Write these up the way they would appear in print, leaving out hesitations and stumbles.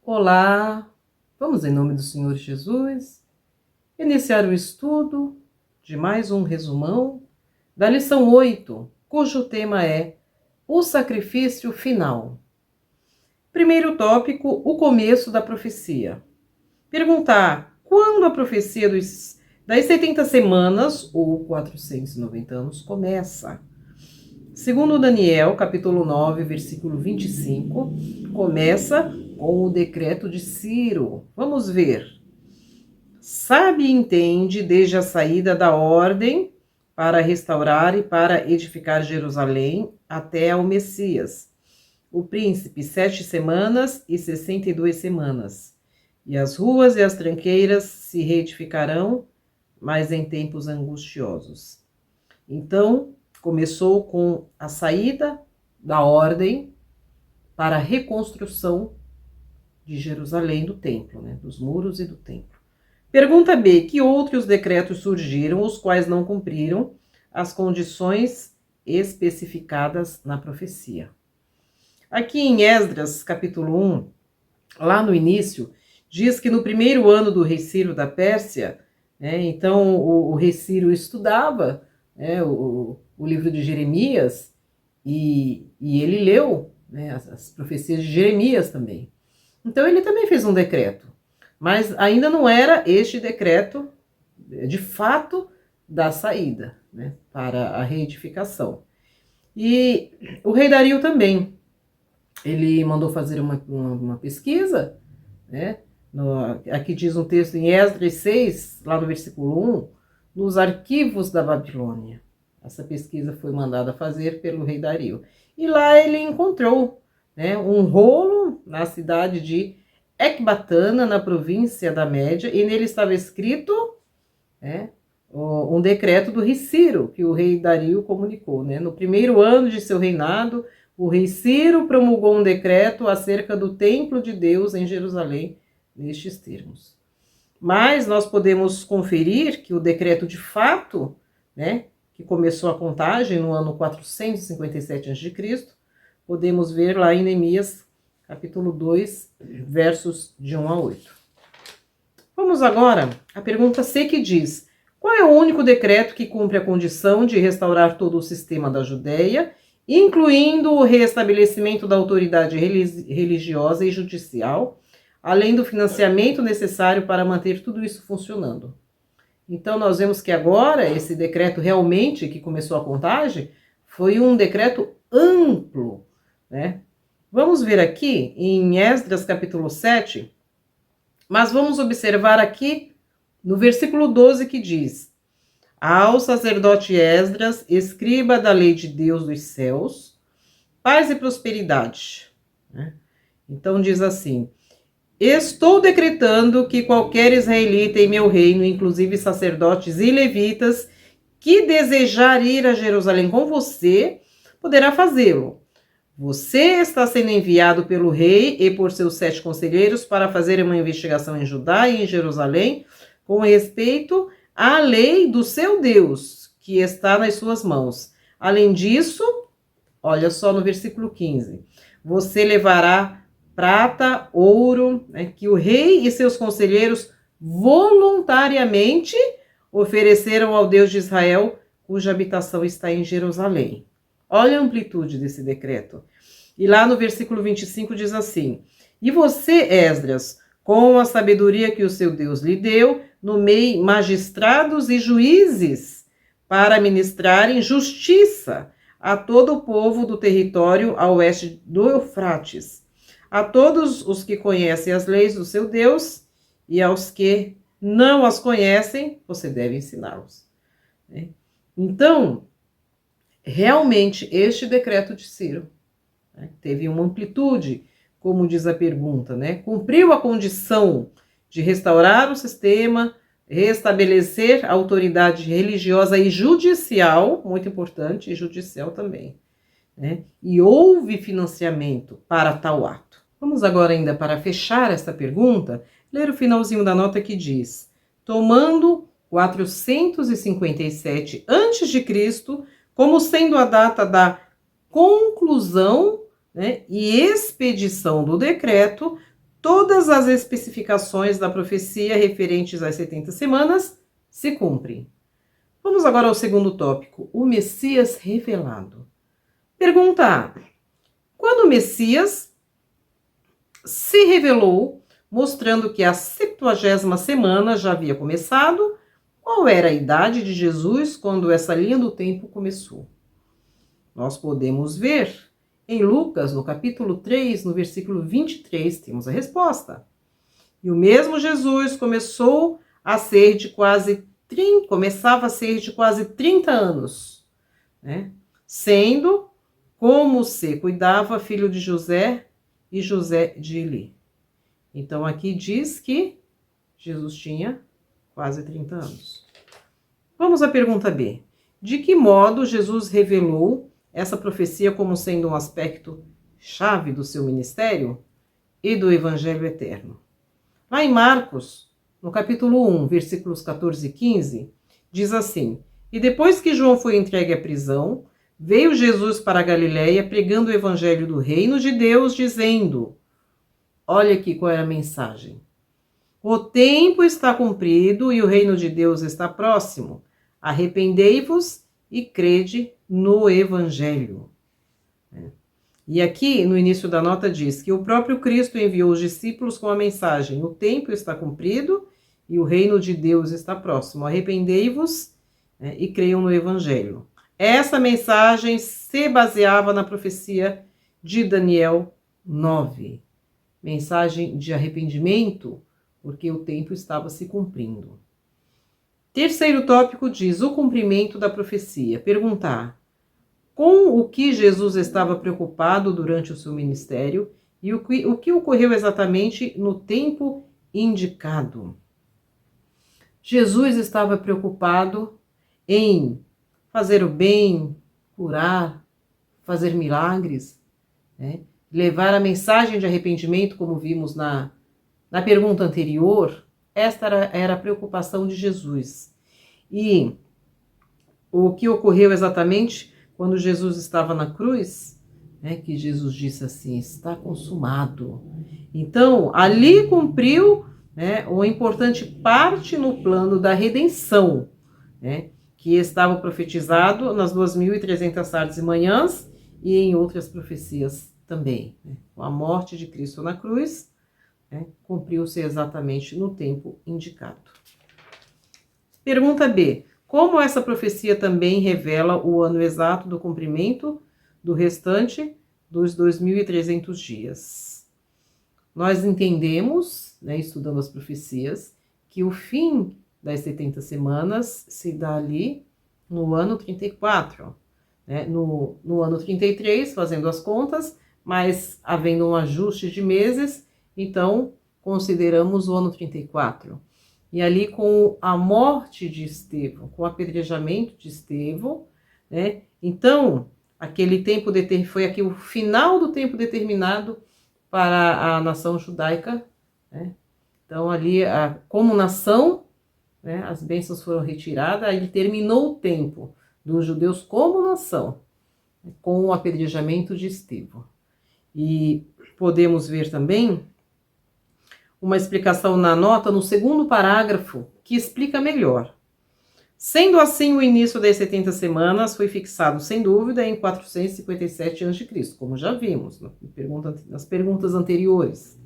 Olá, vamos em nome do Senhor Jesus iniciar o estudo de mais um resumão da lição 8, cujo tema é o sacrifício final. Primeiro tópico, o começo da profecia. Perguntar quando a profecia das 70 semanas ou 490 anos começa. Segundo Daniel, capítulo 9, versículo 25, começa com o decreto de Ciro. Vamos ver. Sabe e entende desde a saída da ordem para restaurar e para edificar Jerusalém até ao Messias, o príncipe 7 semanas e 62 semanas. E as ruas e as tranqueiras se reedificarão, mas em tempos angustiosos. Então, começou com a saída da ordem para a reconstrução de Jerusalém, do templo, dos muros e do templo. Pergunta B. Que outros decretos surgiram, os quais não cumpriram as condições especificadas na profecia? Aqui em Esdras, capítulo 1, lá no início, diz que no primeiro ano do rei Ciro da Pérsia, então o rei Ciro estudava o livro de Jeremias e ele leu as profecias de Jeremias também. Então ele também fez um decreto, mas ainda não era este decreto de fato da saída para a reedificação. E o rei Dario também, ele mandou fazer uma pesquisa, aqui diz um texto em Esdras 6, lá no versículo 1, nos arquivos da Babilônia. Essa pesquisa foi mandada fazer pelo rei Dario. E lá ele encontrou um rolo na cidade de Ecbatana, na província da Média, e nele estava escrito um decreto do rei Ciro, que o rei Dario comunicou. No primeiro ano de seu reinado, o rei Ciro promulgou um decreto acerca do templo de Deus em Jerusalém, nestes termos. Mas nós podemos conferir que o decreto de fato, que começou a contagem no ano 457 a.C., podemos ver lá em Neemias, capítulo 2, versos de 1 a 8. Vamos agora à pergunta C, que diz: qual é o único decreto que cumpre a condição de restaurar todo o sistema da Judéia, incluindo o restabelecimento da autoridade religiosa e judicial, além do financiamento necessário para manter tudo isso funcionando? Então, nós vemos que agora, esse decreto realmente, que começou a contagem, foi um decreto amplo, Vamos ver aqui em Esdras, capítulo 7, mas vamos observar aqui no versículo 12, que diz: ao sacerdote Esdras, escriba da lei de Deus dos céus, paz e prosperidade. Então diz assim: estou decretando que qualquer israelita em meu reino, inclusive sacerdotes e levitas, que desejar ir a Jerusalém com você, poderá fazê-lo. Você está sendo enviado pelo rei e por seus 7 conselheiros para fazer uma investigação em Judá e em Jerusalém com respeito à lei do seu Deus, que está nas suas mãos. Além disso, olha só no versículo 15, você levará prata, ouro, que o rei e seus conselheiros voluntariamente ofereceram ao Deus de Israel, cuja habitação está em Jerusalém. Olha a amplitude desse decreto. E lá no versículo 25 diz assim: e você, Esdras, com a sabedoria que o seu Deus lhe deu, nomeie magistrados e juízes para ministrarem justiça a todo o povo do território a oeste do Eufrates, a todos os que conhecem as leis do seu Deus, e aos que não as conhecem, você deve ensiná-los. Então, realmente, este decreto de Ciro teve uma amplitude, como diz a pergunta, cumpriu a condição de restaurar o sistema, restabelecer a autoridade religiosa e judicial, muito importante, e judicial também, e houve financiamento para tal ato. Vamos agora, ainda para fechar esta pergunta, ler o finalzinho da nota, que diz: tomando 457 a.C. como sendo a data da conclusão e expedição do decreto, todas as especificações da profecia referentes às 70 semanas se cumprem. Vamos agora ao segundo tópico, o Messias revelado. Pergunta A. Quando o Messias se revelou, mostrando que a 70ª semana já havia começado, qual era a idade de Jesus quando essa linha do tempo começou? Nós podemos ver em Lucas, no capítulo 3, no versículo 23, temos a resposta. E o mesmo Jesus começava a ser de quase 30 anos, né? Sendo como se cuidava filho de José e José de Eli. Então aqui diz que Jesus tinha quase 30 anos. Vamos à pergunta B. De que modo Jesus revelou essa profecia como sendo um aspecto chave do seu ministério e do Evangelho eterno? Lá em Marcos, no capítulo 1, versículos 14 e 15, diz assim: E depois que João foi entregue à prisão, veio Jesus para a Galiléia pregando o Evangelho do reino de Deus, dizendo... Olha aqui qual é a mensagem. O tempo está cumprido e o reino de Deus está próximo. Arrependei-vos e crede no Evangelho. E aqui, no início da nota, diz que o próprio Cristo enviou os discípulos com a mensagem: o tempo está cumprido e o reino de Deus está próximo. Arrependei-vos, e creiam no Evangelho. Essa mensagem se baseava na profecia de Daniel 9. Mensagem de arrependimento, porque o tempo estava se cumprindo. Terceiro tópico diz o cumprimento da profecia. Perguntar: com o que Jesus estava preocupado durante o seu ministério e o que ocorreu exatamente no tempo indicado? Jesus estava preocupado em fazer o bem, curar, fazer milagres, né? Levar a mensagem de arrependimento, como vimos na pergunta anterior. Esta era a preocupação de Jesus. E o que ocorreu exatamente quando Jesus estava na cruz, que Jesus disse assim: está consumado. Então, ali cumpriu uma importante parte no plano da redenção, que estava profetizado nas 2.300 tardes e manhãs e em outras profecias também. Com a morte de Cristo na cruz, cumpriu-se exatamente no tempo indicado. Pergunta B. Como essa profecia também revela o ano exato do cumprimento do restante dos 2.300 dias? Nós entendemos, estudando as profecias, que o fim das 70 semanas se dá ali no ano 34. No ano 33, fazendo as contas, mas havendo um ajuste de meses, então consideramos o ano 34. E ali com a morte de Estevão, com o apedrejamento de Estevão, então aquele tempo foi aqui o final do tempo determinado para a nação judaica, Então ali, como nação, as bênçãos foram retiradas, aí terminou o tempo dos judeus como nação, com o apedrejamento de Estevão. E podemos ver também uma explicação na nota, no segundo parágrafo, que explica melhor. Sendo assim, o início das 70 semanas foi fixado, sem dúvida, em 457 a.C., como já vimos nas perguntas anteriores.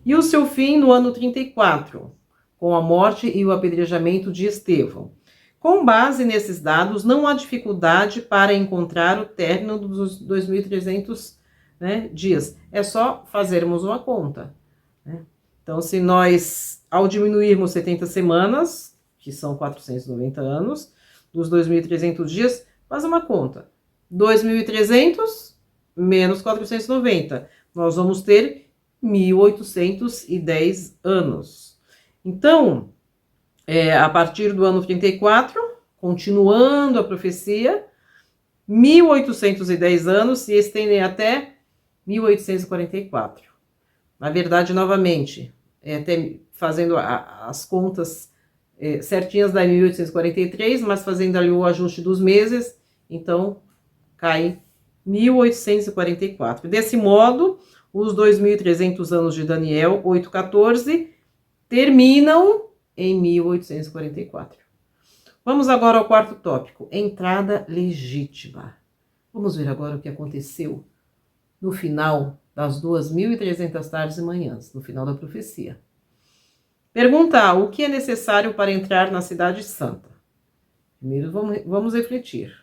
E o seu fim no ano 34, com a morte e o apedrejamento de Estevão. Com base nesses dados, não há dificuldade para encontrar o término dos 2.300 dias. É só fazermos uma conta. Então, se nós, ao diminuirmos 70 semanas, que são 490 anos, dos 2.300 dias, faz uma conta. 2.300 menos 490. Nós vamos ter 1.810 anos. Então, a partir do ano 34, continuando a profecia, 1.810 anos se estendem até 1844. Na verdade, novamente, até fazendo as contas certinhas da 1843, mas fazendo ali o ajuste dos meses, então cai 1844. Desse modo, os 2.300 anos de Daniel 8,14 terminam em 1844. Vamos agora ao quarto tópico, entrada legítima. Vamos ver agora o que aconteceu no final das 2.300 tardes e manhãs, no final da profecia. Pergunta A, o que é necessário para entrar na Cidade Santa? Primeiro vamos refletir.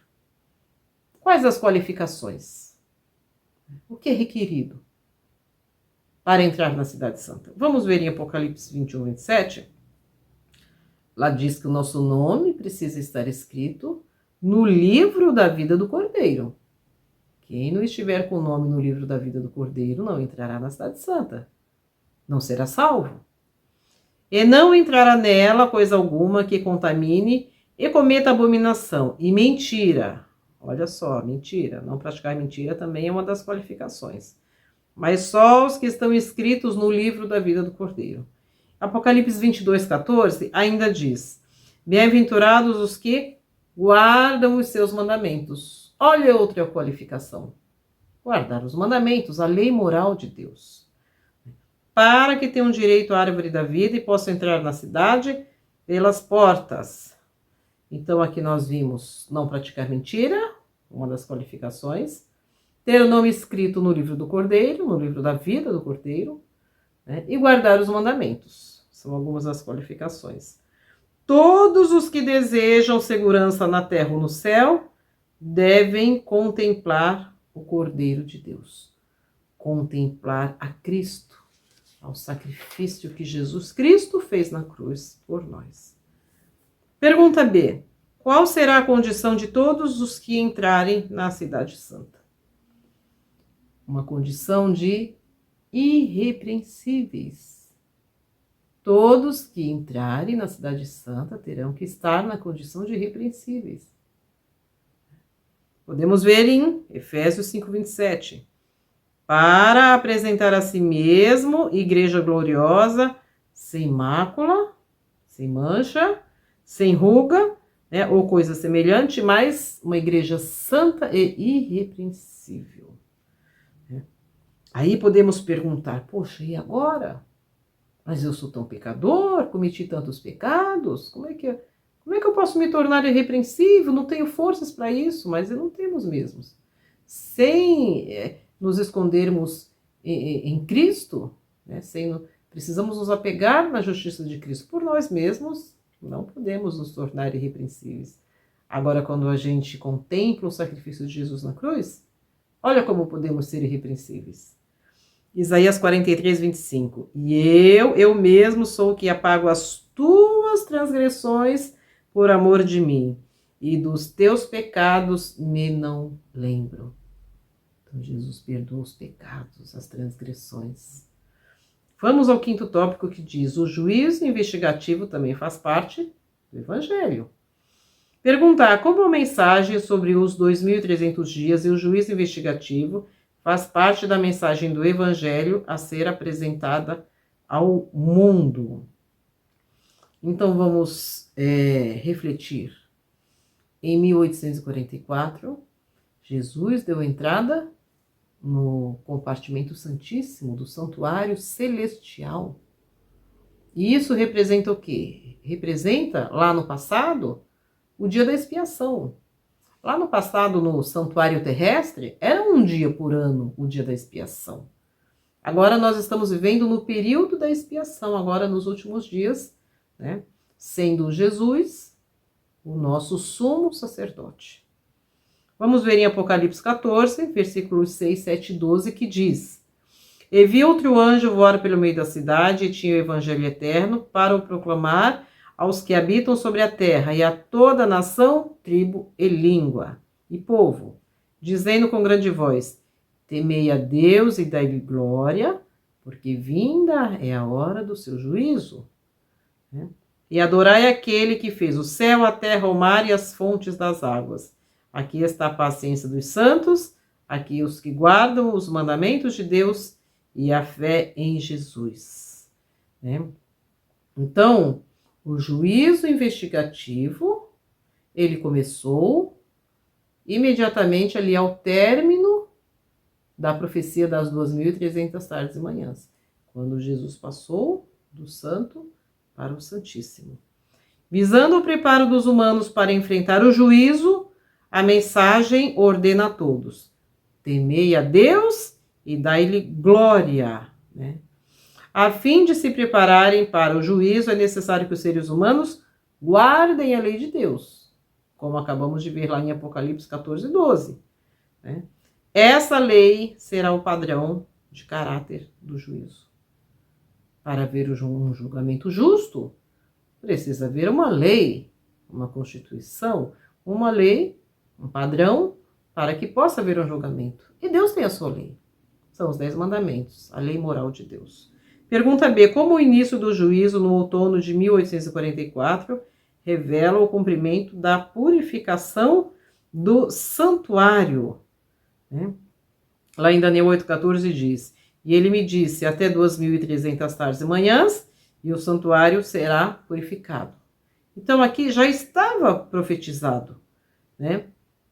Quais as qualificações? O que é requerido para entrar na Cidade Santa? Vamos ver em Apocalipse 21, 27. Lá diz que o nosso nome precisa estar escrito no livro da vida do Cordeiro. Quem não estiver com o nome no livro da vida do Cordeiro não entrará na Cidade Santa. Não será salvo. E não entrará nela coisa alguma que contamine e cometa abominação. E mentira. Olha só, mentira. Não praticar mentira também é uma das qualificações. Mas só os que estão escritos no livro da vida do Cordeiro. Apocalipse 22, 14 ainda diz: bem-aventurados os que guardam os seus mandamentos. Olha outra qualificação. Guardar os mandamentos, a lei moral de Deus. Para que tenham direito à árvore da vida e possam entrar na cidade pelas portas. Então aqui nós vimos não praticar mentira, uma das qualificações. Ter o nome escrito no livro do Cordeiro, no livro da vida do Cordeiro, né? E guardar os mandamentos. São algumas das qualificações. Todos os que desejam segurança na terra ou no céu devem contemplar o Cordeiro de Deus. Contemplar a Cristo, ao sacrifício que Jesus Cristo fez na cruz por nós. Pergunta B. Qual será a condição de todos os que entrarem na Cidade Santa? Uma condição de irrepreensíveis. Todos que entrarem na Cidade Santa terão que estar na condição de irrepreensíveis. Podemos ver em Efésios 5:27. Para apresentar a si mesmo igreja gloriosa, sem mácula, sem mancha, sem ruga, né, ou coisa semelhante, mas uma igreja santa e irrepreensível. Aí podemos perguntar, poxa, e agora? Mas eu sou tão pecador, cometi tantos pecados, como é que eu posso me tornar irrepreensível? Não tenho forças para isso, mas não temos mesmo. Sem nos escondermos em Cristo, né? Precisamos nos apegar na justiça de Cristo. Por nós mesmos, não podemos nos tornar irrepreensíveis. Agora, quando a gente contempla o sacrifício de Jesus na cruz, olha como podemos ser irrepreensíveis. Isaías 43, 25. E eu mesmo sou o que apago as tuas transgressões por amor de mim, e dos teus pecados me não lembro. Então, Jesus perdoa os pecados, as transgressões. Vamos ao quinto tópico que diz: o juízo investigativo também faz parte do Evangelho. Perguntar como a mensagem sobre os 2.300 dias e o juízo investigativo faz parte da mensagem do Evangelho a ser apresentada ao mundo. Então vamos refletir. Em 1844, Jesus deu entrada no compartimento santíssimo do santuário celestial. E isso representa o quê? Representa, lá no passado, o dia da expiação. Lá no passado, no santuário terrestre, era um dia por ano o dia da expiação. Agora nós estamos vivendo no período da expiação, agora nos últimos dias, né? Sendo Jesus o nosso sumo sacerdote. Vamos ver em Apocalipse 14, versículos 6, 7 e 12, que diz: E vi outro anjo voar pelo meio da cidade, e tinha o evangelho eterno para o proclamar aos que habitam sobre a terra, e a toda nação, tribo e língua e povo, dizendo com grande voz: temei a Deus e dai-lhe glória, porque vinda é a hora do seu juízo. E adorai aquele que fez o céu, a terra, o mar e as fontes das águas. Aqui está a paciência dos santos, aqui os que guardam os mandamentos de Deus e a fé em Jesus. Então, o juízo investigativo, ele começou imediatamente ali ao término da profecia das 2.300 tardes e manhãs, quando Jesus passou do Santo para o Santíssimo. Visando o preparo dos humanos para enfrentar o juízo, a mensagem ordena a todos: temei a Deus e dai-lhe glória, né? A fim de se prepararem para o juízo, é necessário que os seres humanos guardem a lei de Deus, como acabamos de ver lá em Apocalipse 14:12, né? Essa lei será o padrão de caráter do juízo. Para haver um julgamento justo, precisa haver uma lei, uma constituição, uma lei, um padrão, para que possa haver um julgamento. E Deus tem a sua lei. São os 10 mandamentos, a lei moral de Deus. Pergunta B. Como o início do juízo no outono de 1844 revela o cumprimento da purificação do santuário, né? Lá em Daniel 8,14 diz: e ele me disse, até 2.300 tardes e manhãs, e o santuário será purificado. Então aqui já estava profetizado, né,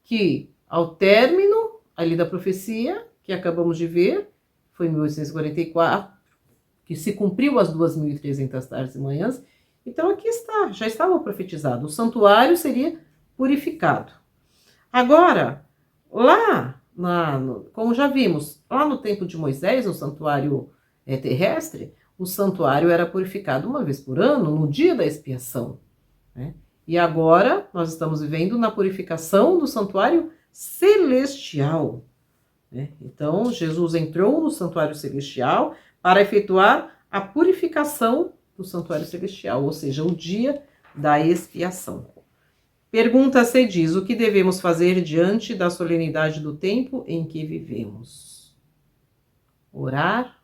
que ao término ali da profecia, que acabamos de ver, foi em 1844, que se cumpriu as 2.300 tardes e manhãs. Então aqui está, já estava profetizado, o santuário seria purificado. Agora, lá, como já vimos, lá no tempo de Moisés, no santuário terrestre, o santuário era purificado uma vez por ano, no dia da expiação, né? E agora nós estamos vivendo na purificação do santuário celestial, né? Então, Jesus entrou no santuário celestial para efetuar a purificação do santuário celestial, ou seja, o dia da expiação. Pergunta C diz: o que devemos fazer diante da solenidade do tempo em que vivemos? Orar,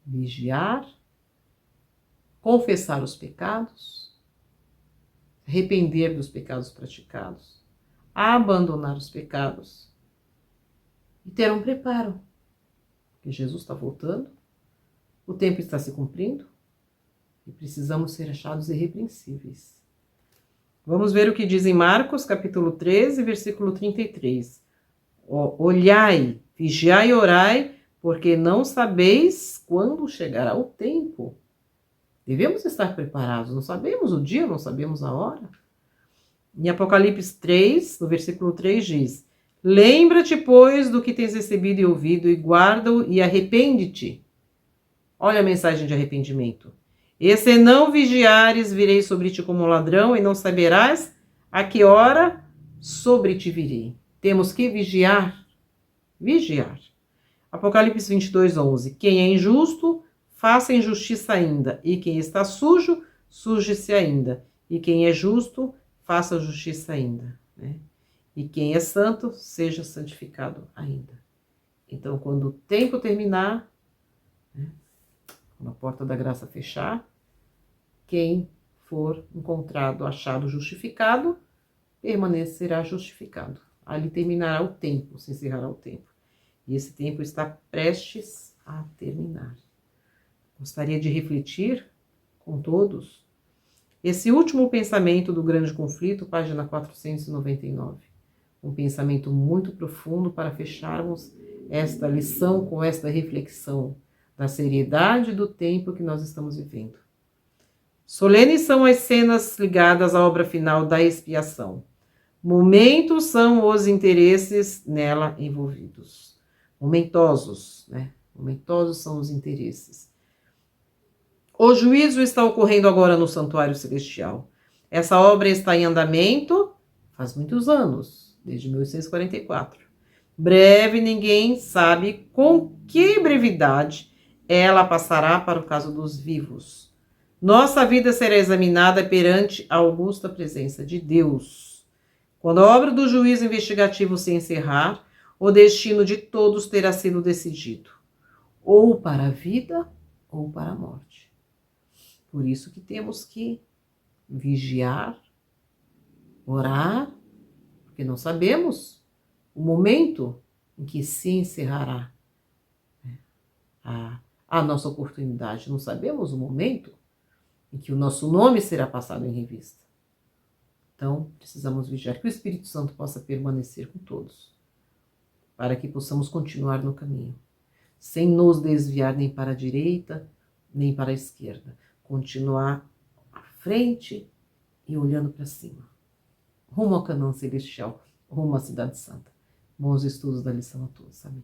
vigiar, confessar os pecados, arrepender dos pecados praticados, abandonar os pecados e ter um preparo, porque Jesus está voltando, o tempo está se cumprindo e precisamos ser achados irrepreensíveis. Vamos ver o que diz em Marcos, capítulo 13, versículo 33. Olhai, vigiai e orai, porque não sabeis quando chegará o tempo. Devemos estar preparados, não sabemos o dia, não sabemos a hora. Em Apocalipse 3, no versículo 3 diz: lembra-te, pois, do que tens recebido e ouvido, e guarda-o e arrepende-te. Olha a mensagem de arrependimento. E se não vigiares, virei sobre ti como ladrão, e não saberás a que hora sobre ti virei. Temos que vigiar. Vigiar. Apocalipse 22:11. Quem é injusto, faça injustiça ainda. E quem está sujo, suje-se ainda. E quem é justo, faça justiça ainda, né? E quem é santo, seja santificado ainda. Então, quando o tempo terminar, né, quando a porta da graça fechar, quem for encontrado, achado justificado, permanecerá justificado. Ali terminará o tempo, se encerrará o tempo. E esse tempo está prestes a terminar. Gostaria de refletir com todos esse último pensamento do grande conflito, página 499. Um pensamento muito profundo para fecharmos esta lição com esta reflexão da seriedade do tempo que nós estamos vivendo. Solenes são as cenas ligadas à obra final da expiação. Momentos são os interesses nela envolvidos. Momentosos, né? Momentosos são os interesses. O juízo está ocorrendo agora no santuário celestial. Essa obra está em andamento faz muitos anos, desde 1844. Breve, ninguém sabe com que brevidade ela passará para o caso dos vivos. Nossa vida será examinada perante a augusta presença de Deus. Quando a obra do juízo investigativo se encerrar, o destino de todos terá sido decidido, ou para a vida ou para a morte. Por isso que temos que vigiar, orar, porque não sabemos o momento em que se encerrará a nossa oportunidade. Não sabemos o momento em que o nosso nome será passado em revista. Então, precisamos vigiar que o Espírito Santo possa permanecer com todos. para que possamos continuar no caminho, sem nos desviar nem para a direita, nem para a esquerda. Continuar à frente e olhando para cima, rumo ao Canaã Celestial, rumo à Cidade Santa. Bons estudos da lição a todos, amém.